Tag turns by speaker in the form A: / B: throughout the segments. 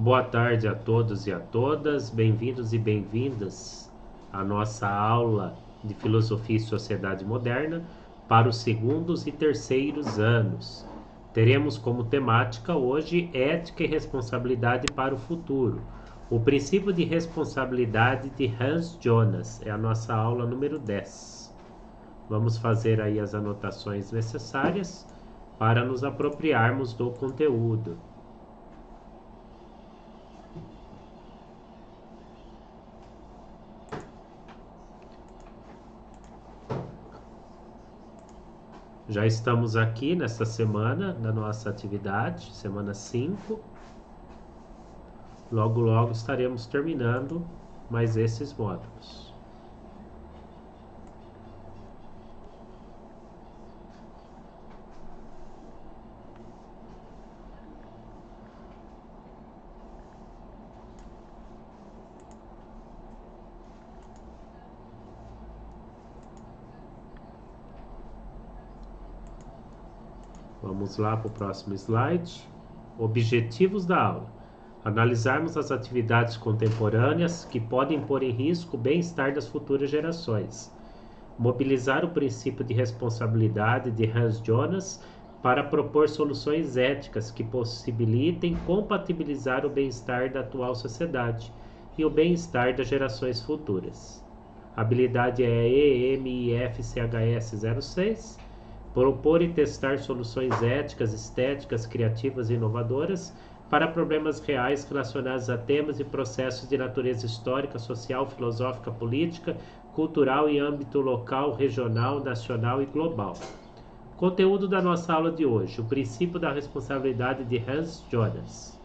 A: Boa tarde a todos e a todas, bem-vindos e bem-vindas à nossa aula de Filosofia e Sociedade Moderna para os segundos e terceiros anos. Teremos como temática hoje Ética e Responsabilidade para o Futuro. O princípio de responsabilidade de Hans Jonas é a nossa aula número 10. Vamos fazer aí as anotações necessárias para nos apropriarmos do conteúdo. Já estamos aqui nesta semana da nossa atividade, semana 5. Logo, logo estaremos terminando mais esses módulos. Vamos lá para o próximo slide. Objetivos da aula: analisarmos as atividades contemporâneas que podem pôr em risco o bem-estar das futuras gerações. Mobilizar o princípio de responsabilidade de Hans Jonas para propor soluções éticas que possibilitem compatibilizar o bem-estar da atual sociedade e o bem-estar das gerações futuras. A habilidade é EMIFCHS 06. Propor e testar soluções éticas, estéticas, criativas e inovadoras para problemas reais relacionados a temas e processos de natureza histórica, social, filosófica, política, cultural em âmbito local, regional, nacional e global. Conteúdo da nossa aula de hoje: o princípio da responsabilidade de Hans Jonas.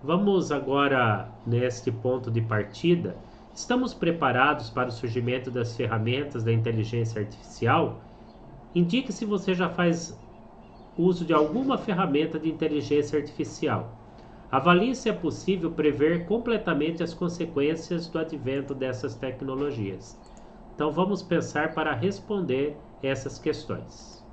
A: Vamos agora neste ponto de partida. Estamos preparados para o surgimento das ferramentas da inteligência artificial? Indique se você já faz uso de alguma ferramenta de inteligência artificial. Avalie se é possível prever completamente as consequências do advento dessas tecnologias. Então vamos pensar para responder essas questões.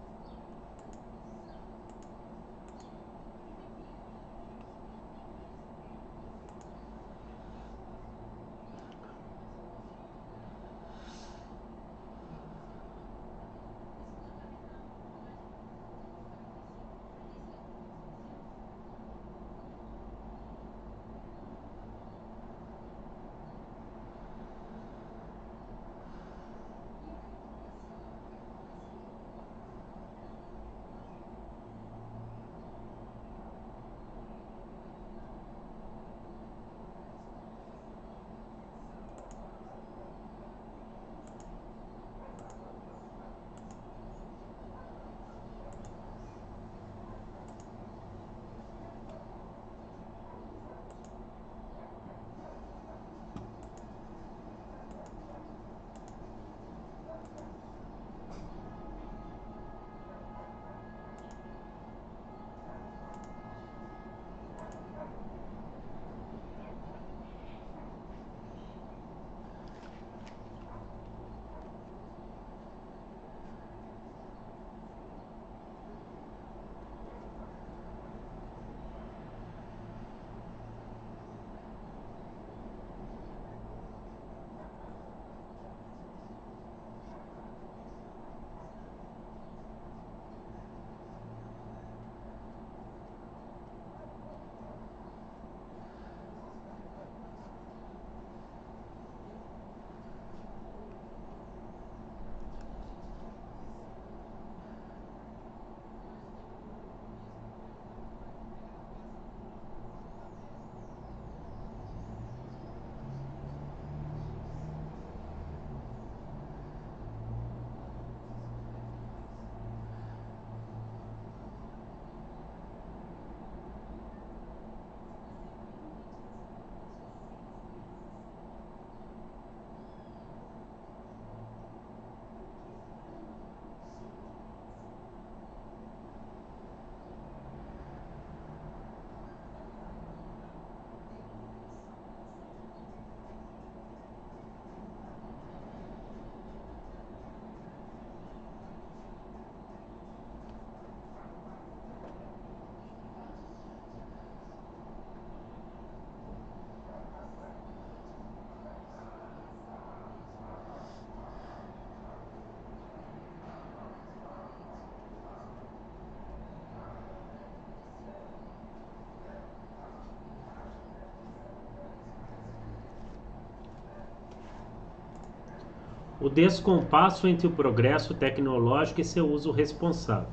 A: O descompasso entre o progresso tecnológico e seu uso responsável.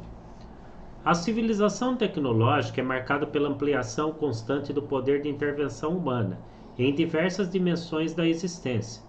A: A civilização tecnológica é marcada pela ampliação constante do poder de intervenção humana em diversas dimensões da existência,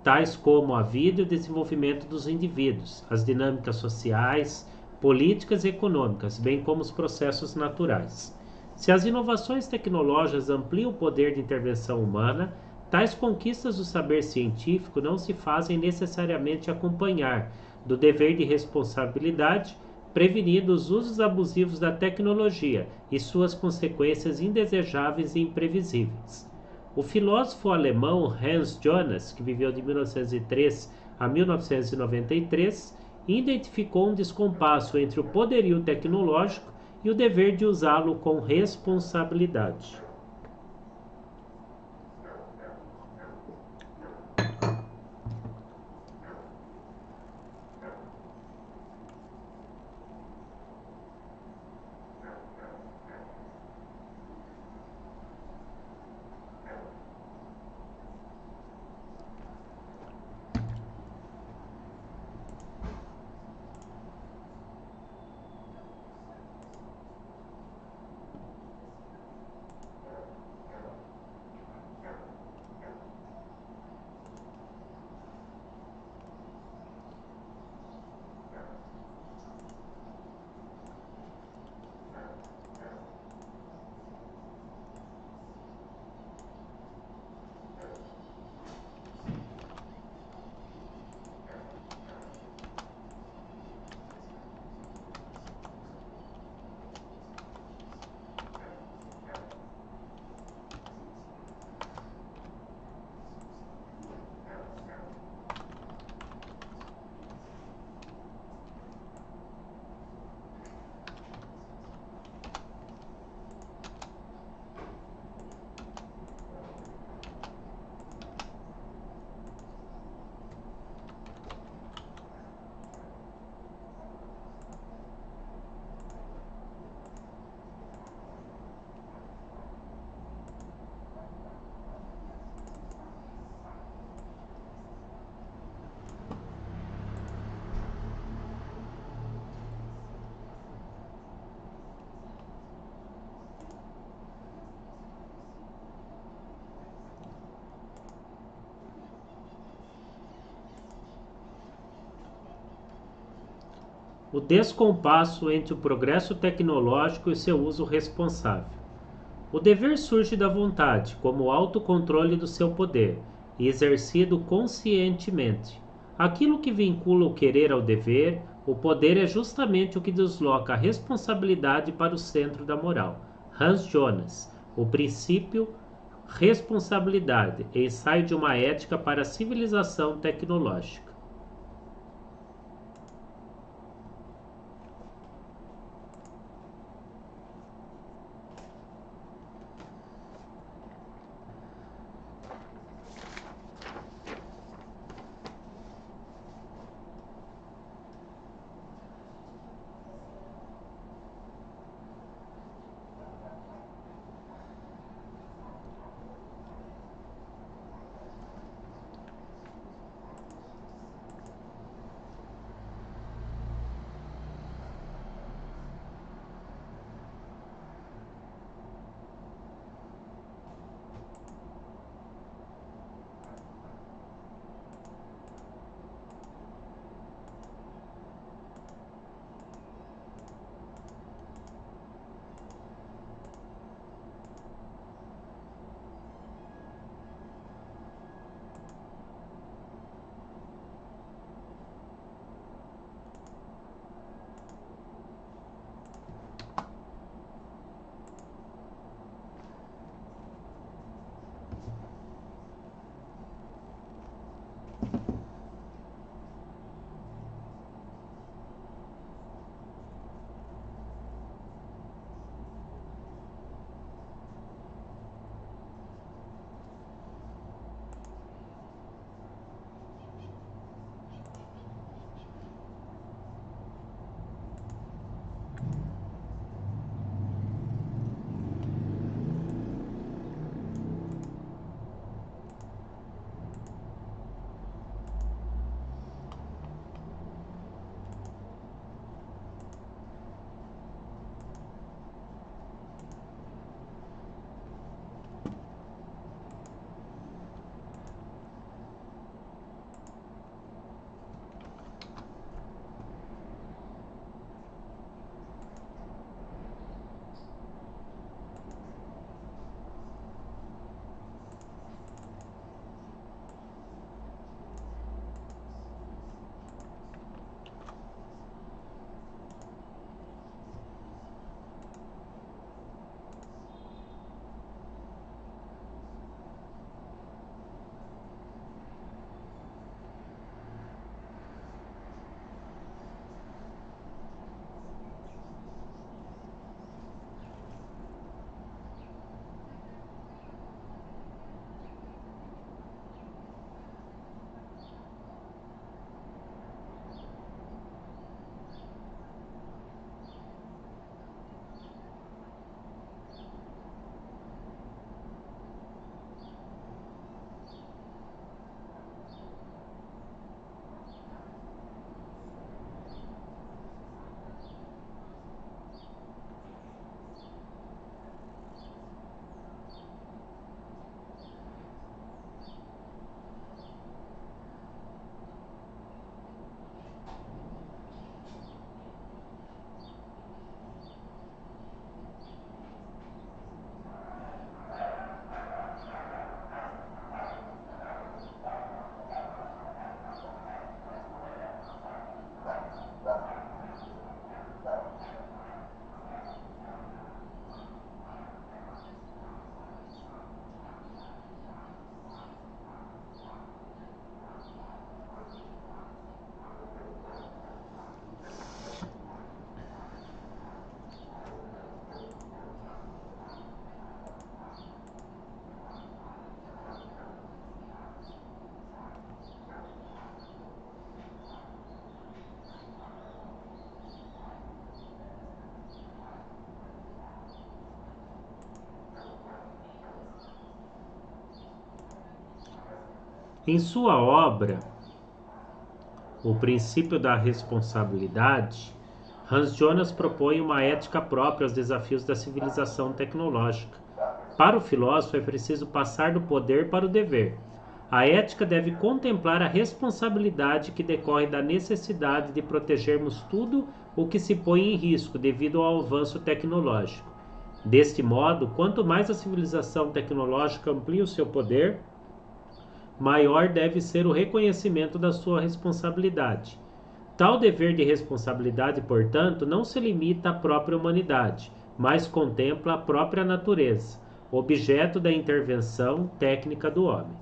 A: tais como a vida e o desenvolvimento dos indivíduos, as dinâmicas sociais, políticas e econômicas, bem como os processos naturais. Se as inovações tecnológicas ampliam o poder de intervenção humana, tais conquistas do saber científico não se fazem necessariamente acompanhar do dever de responsabilidade, prevenindo os usos abusivos da tecnologia e suas consequências indesejáveis e imprevisíveis. O filósofo alemão Hans Jonas, que viveu de 1903 a 1993, identificou um descompasso entre o poderio tecnológico e o dever de usá-lo com responsabilidade. O descompasso entre o progresso tecnológico e seu uso responsável. O dever surge da vontade, como o autocontrole do seu poder, e exercido conscientemente. Aquilo que vincula o querer ao dever, o poder é justamente o que desloca a responsabilidade para o centro da moral. Hans Jonas, O princípio, responsabilidade, ensaio de uma ética para a civilização tecnológica. Em sua obra, O Princípio da Responsabilidade, Hans Jonas propõe uma ética própria aos desafios da civilização tecnológica. Para o filósofo, é preciso passar do poder para o dever. A ética deve contemplar a responsabilidade que decorre da necessidade de protegermos tudo o que se põe em risco devido ao avanço tecnológico. Deste modo, quanto mais a civilização tecnológica amplia o seu poder, maior deve ser o reconhecimento da sua responsabilidade. Tal dever de responsabilidade, portanto, não se limita à própria humanidade, mas contempla a própria natureza, objeto da intervenção técnica do homem.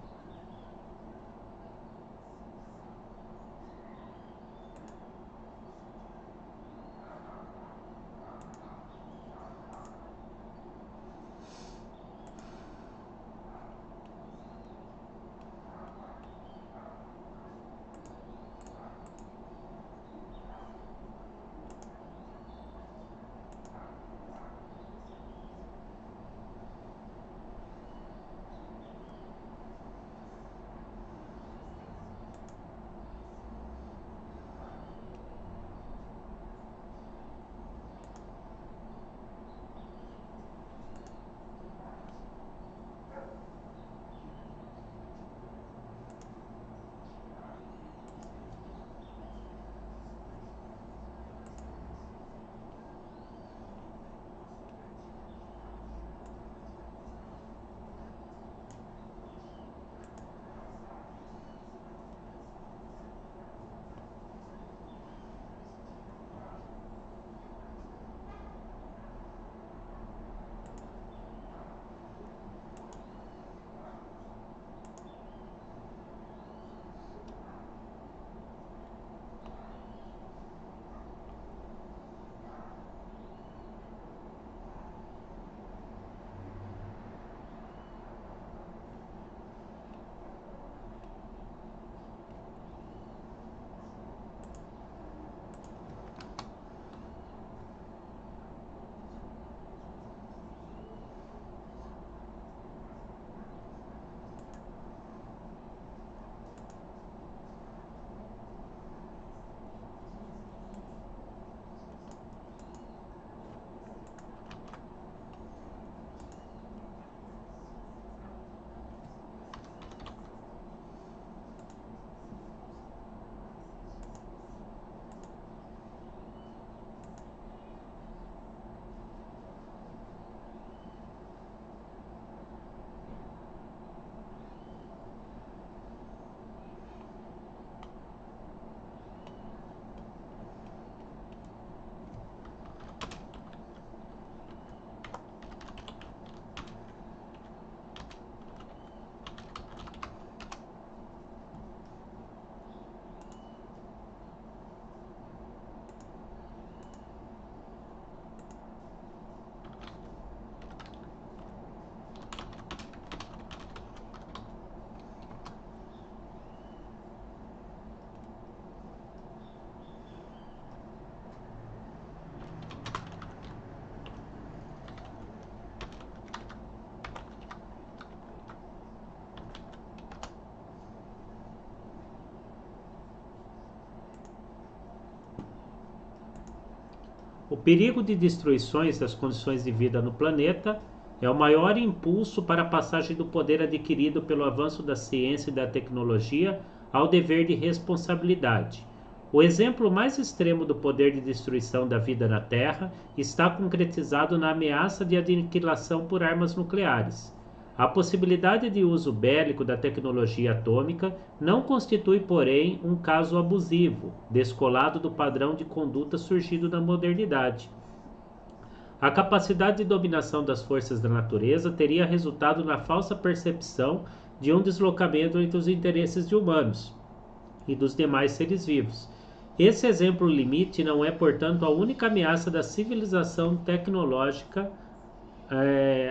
A: O perigo de destruições das condições de vida no planeta é o maior impulso para a passagem do poder adquirido pelo avanço da ciência e da tecnologia ao dever de responsabilidade. O exemplo mais extremo do poder de destruição da vida na Terra está concretizado na ameaça de aniquilação por armas nucleares. A possibilidade de uso bélico da tecnologia atômica não constitui, porém, um caso abusivo, descolado do padrão de conduta surgido da modernidade. A capacidade de dominação das forças da natureza teria resultado na falsa percepção de um deslocamento entre os interesses de humanos e dos demais seres vivos. Esse exemplo limite não é, portanto, a única ameaça da civilização tecnológica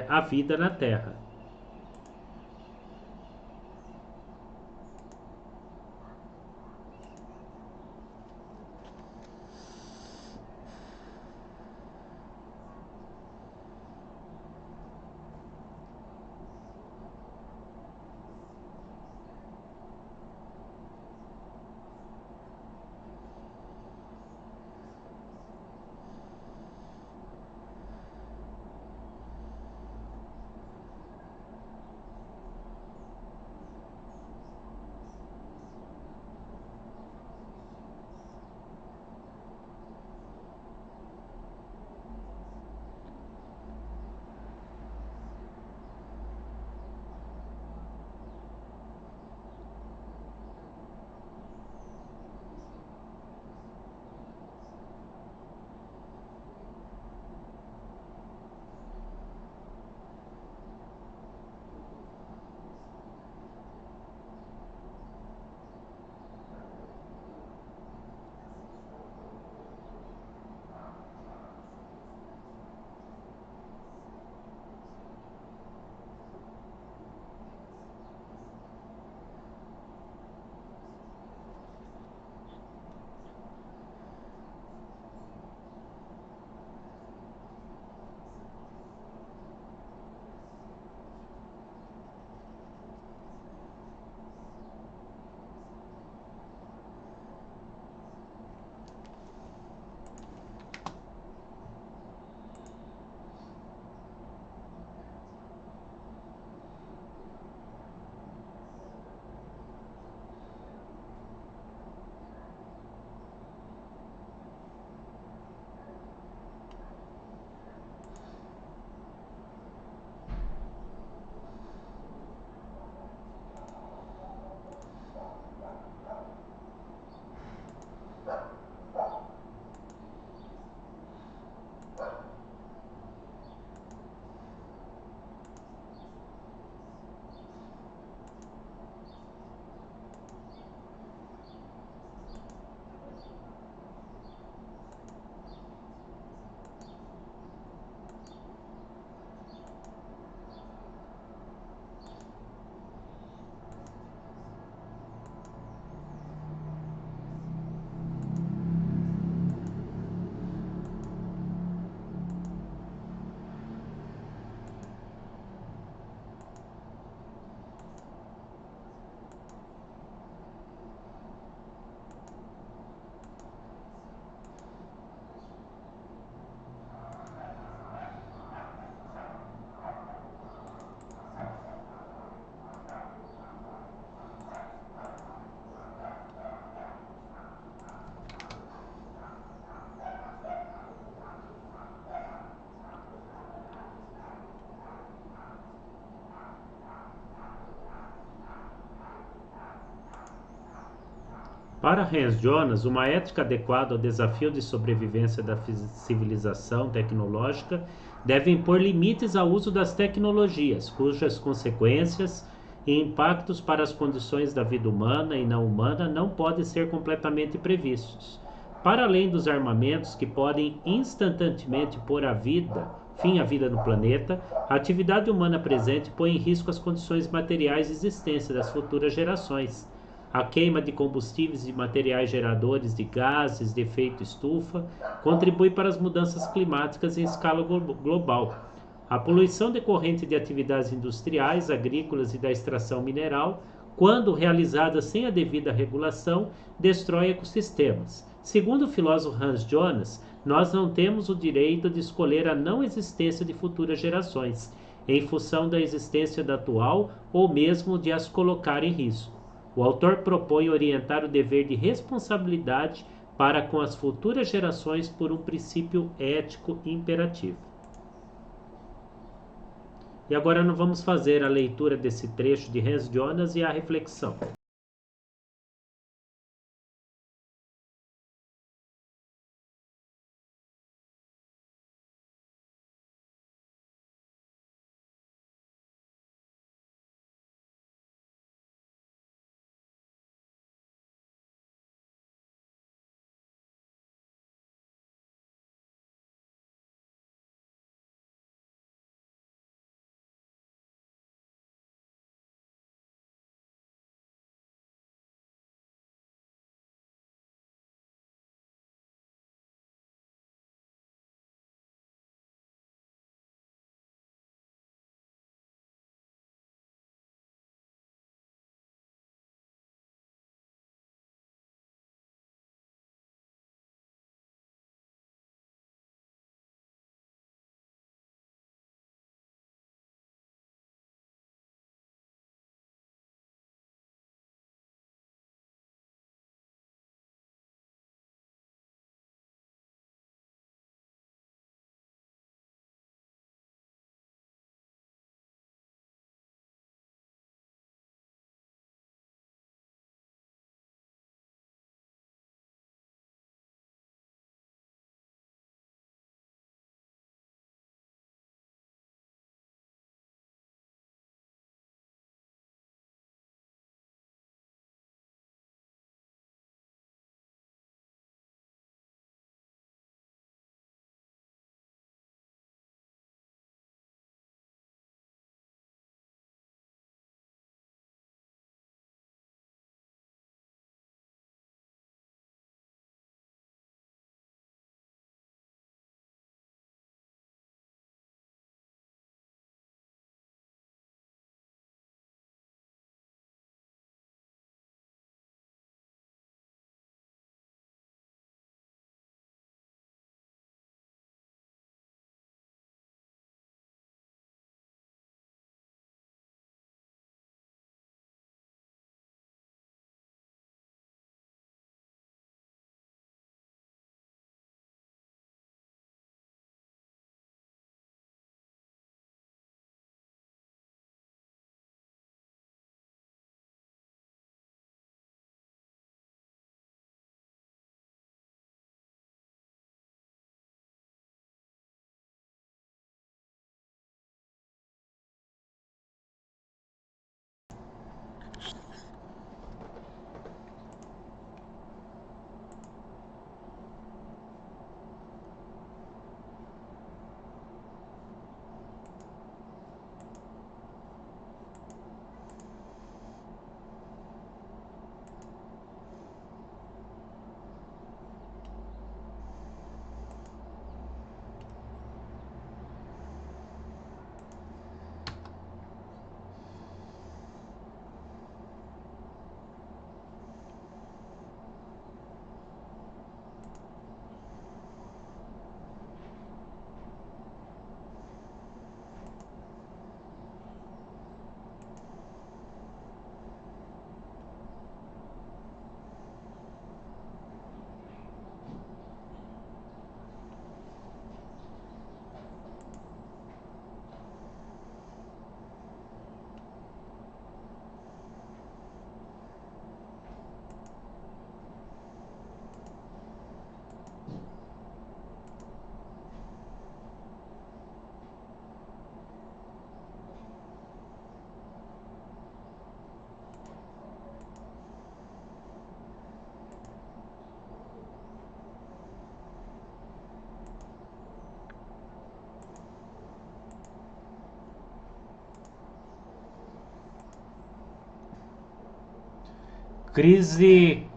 A: à vida na Terra. Para Hans Jonas, uma ética adequada ao desafio de sobrevivência da civilização tecnológica deve impor limites ao uso das tecnologias, cujas consequências e impactos para as condições da vida humana e não humana não podem ser completamente previstos. Para além dos armamentos que podem instantaneamente pôr fim à vida no planeta, a atividade humana presente põe em risco as condições materiais de existência das futuras gerações. A queima de combustíveis e materiais geradores de gases de efeito estufa contribui para as mudanças climáticas em escala global. A poluição decorrente de atividades industriais, agrícolas e da extração mineral, quando realizada sem a devida regulação, destrói ecossistemas. Segundo o filósofo Hans Jonas, nós não temos o direito de escolher a não existência de futuras gerações, em função da existência da atual ou mesmo de as colocar em risco. O autor propõe orientar o dever de responsabilidade para com as futuras gerações por um princípio ético imperativo. E agora nós vamos fazer a leitura desse trecho de Hans Jonas e a reflexão.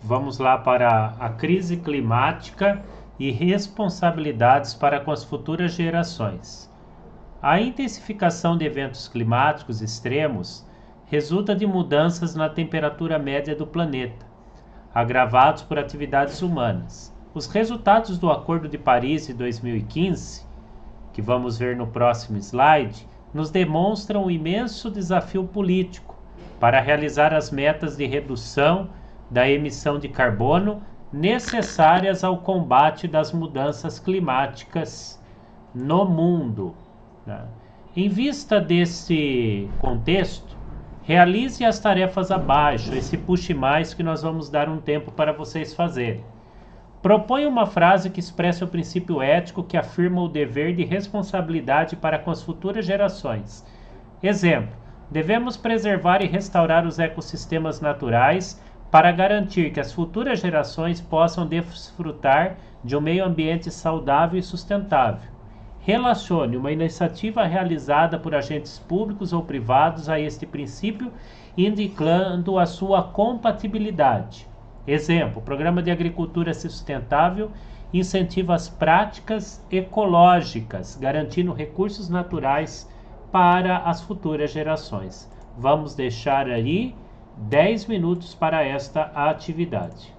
A: Vamos lá para a crise climática e responsabilidades para com as futuras gerações. A intensificação de eventos climáticos extremos resulta de mudanças na temperatura média do planeta, agravados por atividades humanas. Os resultados do Acordo de Paris de 2015, que vamos ver no próximo slide, nos demonstram um imenso desafio político para realizar as metas de redução da emissão de carbono necessárias ao combate das mudanças climáticas no mundo. Em vista desse contexto, realize as tarefas abaixo, esse puxe mais que nós vamos dar um tempo para vocês fazerem. Proponha uma frase que expresse o princípio ético que afirma o dever de responsabilidade para com as futuras gerações. Exemplo: devemos preservar e restaurar os ecossistemas naturais para garantir que as futuras gerações possam desfrutar de um meio ambiente saudável e sustentável. Relacione uma iniciativa realizada por agentes públicos ou privados a este princípio, indicando a sua compatibilidade. Exemplo: o Programa de Agricultura Sustentável incentiva as práticas ecológicas, garantindo recursos naturais para as futuras gerações. Vamos deixar aí 10 minutos para esta atividade.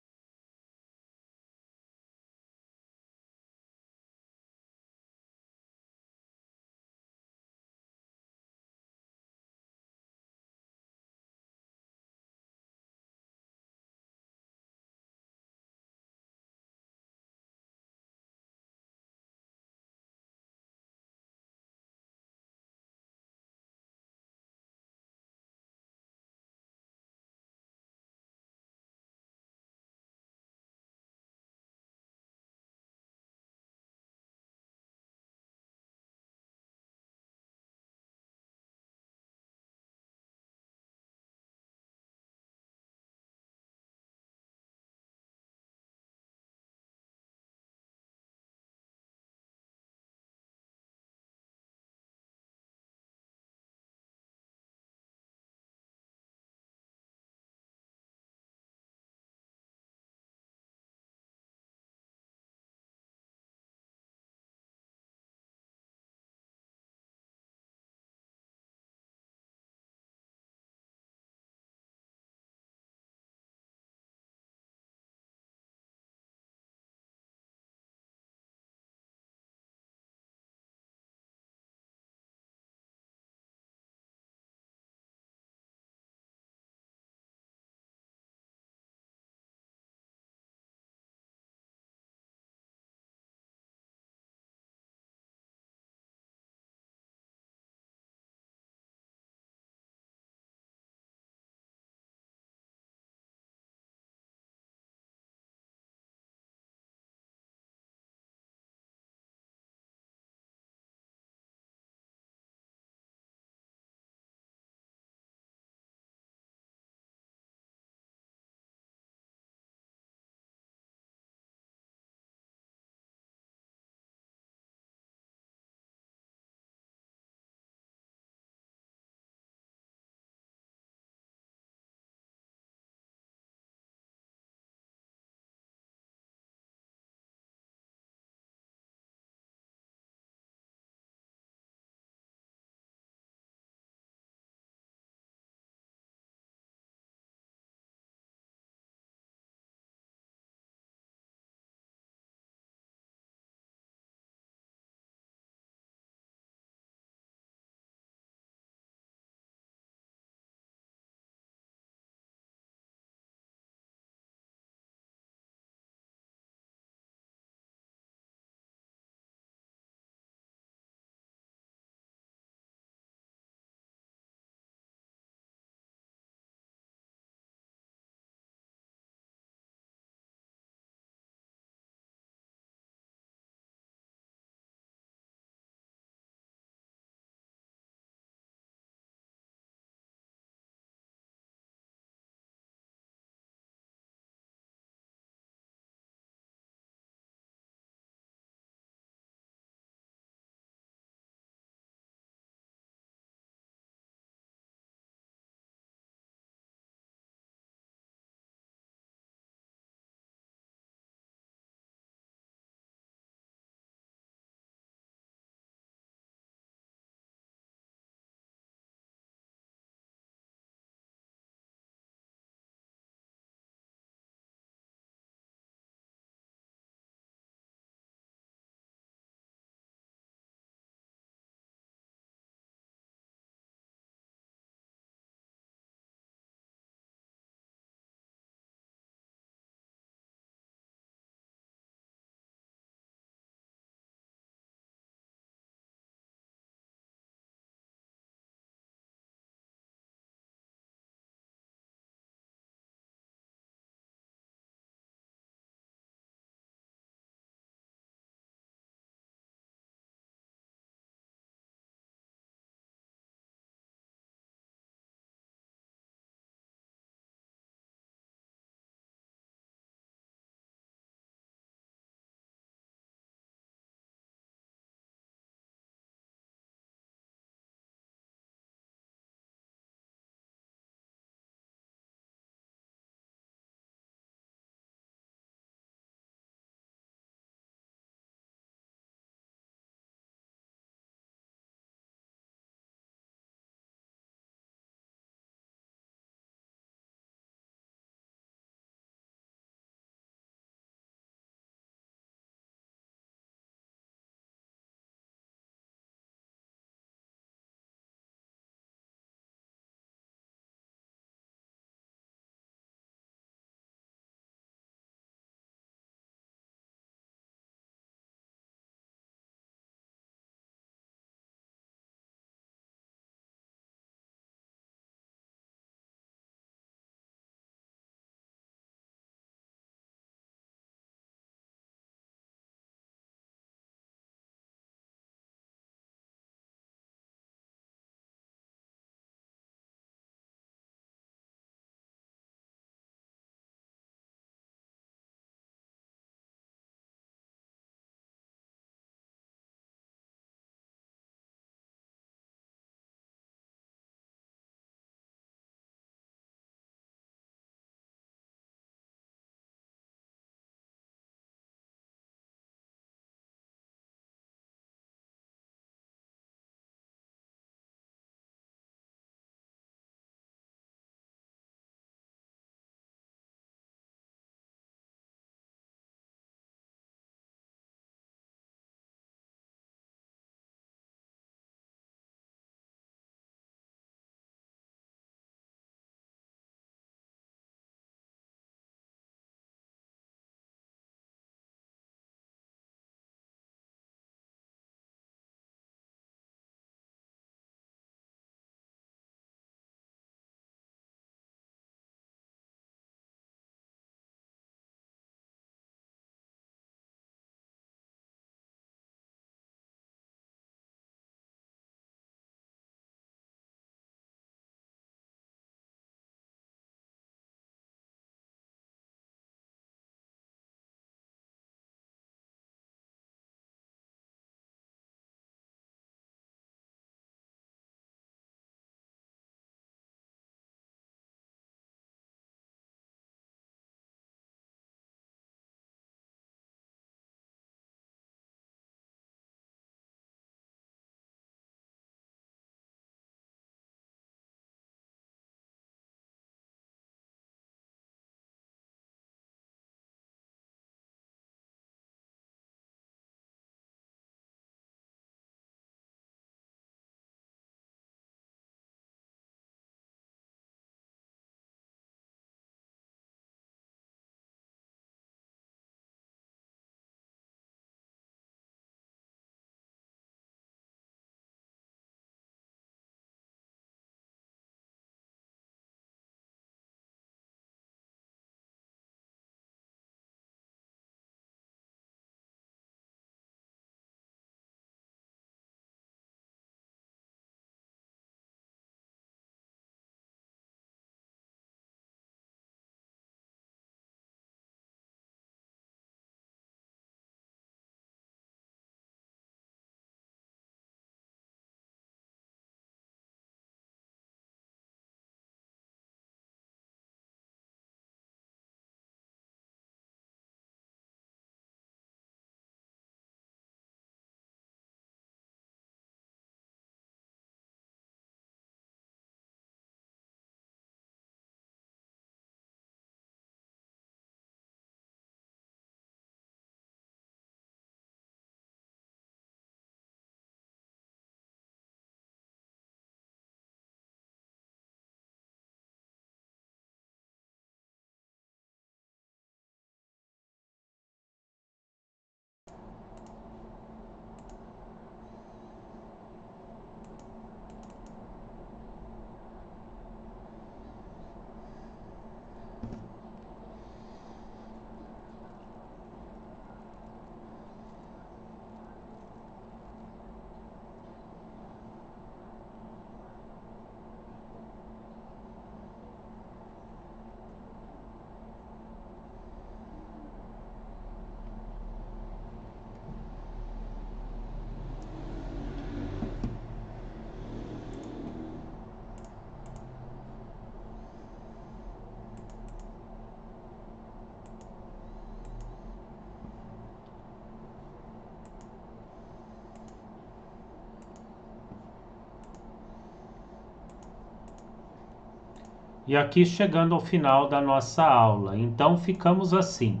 A: E aqui chegando ao final da nossa aula, então ficamos assim.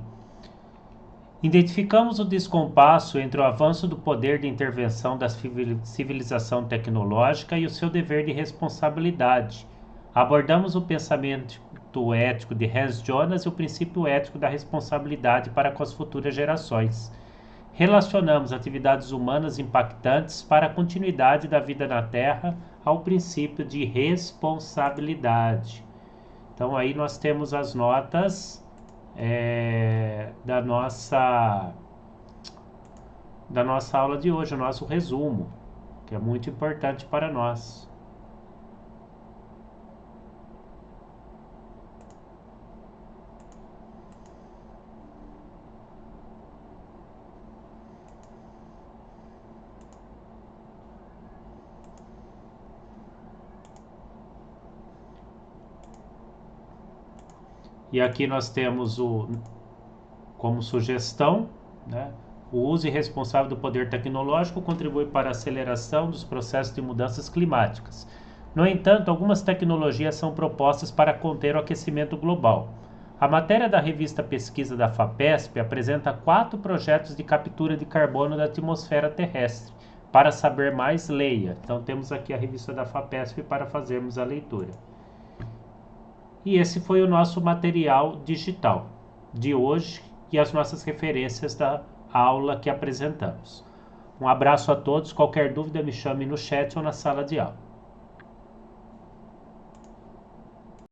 A: Identificamos o descompasso entre o avanço do poder de intervenção da civilização tecnológica e o seu dever de responsabilidade. Abordamos o pensamento ético de Hans Jonas e o princípio ético da responsabilidade para com as futuras gerações. Relacionamos atividades humanas impactantes para a continuidade da vida na Terra ao princípio de responsabilidade. Então aí nós temos as notas da nossa aula de hoje, o nosso resumo, que é muito importante para nós. E aqui nós temos como sugestão, né, o uso irresponsável do poder tecnológico contribui para a aceleração dos processos de mudanças climáticas. No entanto, algumas tecnologias são propostas para conter o aquecimento global. A matéria da revista Pesquisa da FAPESP apresenta 4 projetos de captura de carbono da atmosfera terrestre. Para saber mais, leia. Então temos aqui a revista da FAPESP para fazermos a leitura. E esse foi o nosso material digital de hoje e as nossas referências da aula que apresentamos. Um abraço a todos. Qualquer dúvida me chame no chat ou na sala de aula.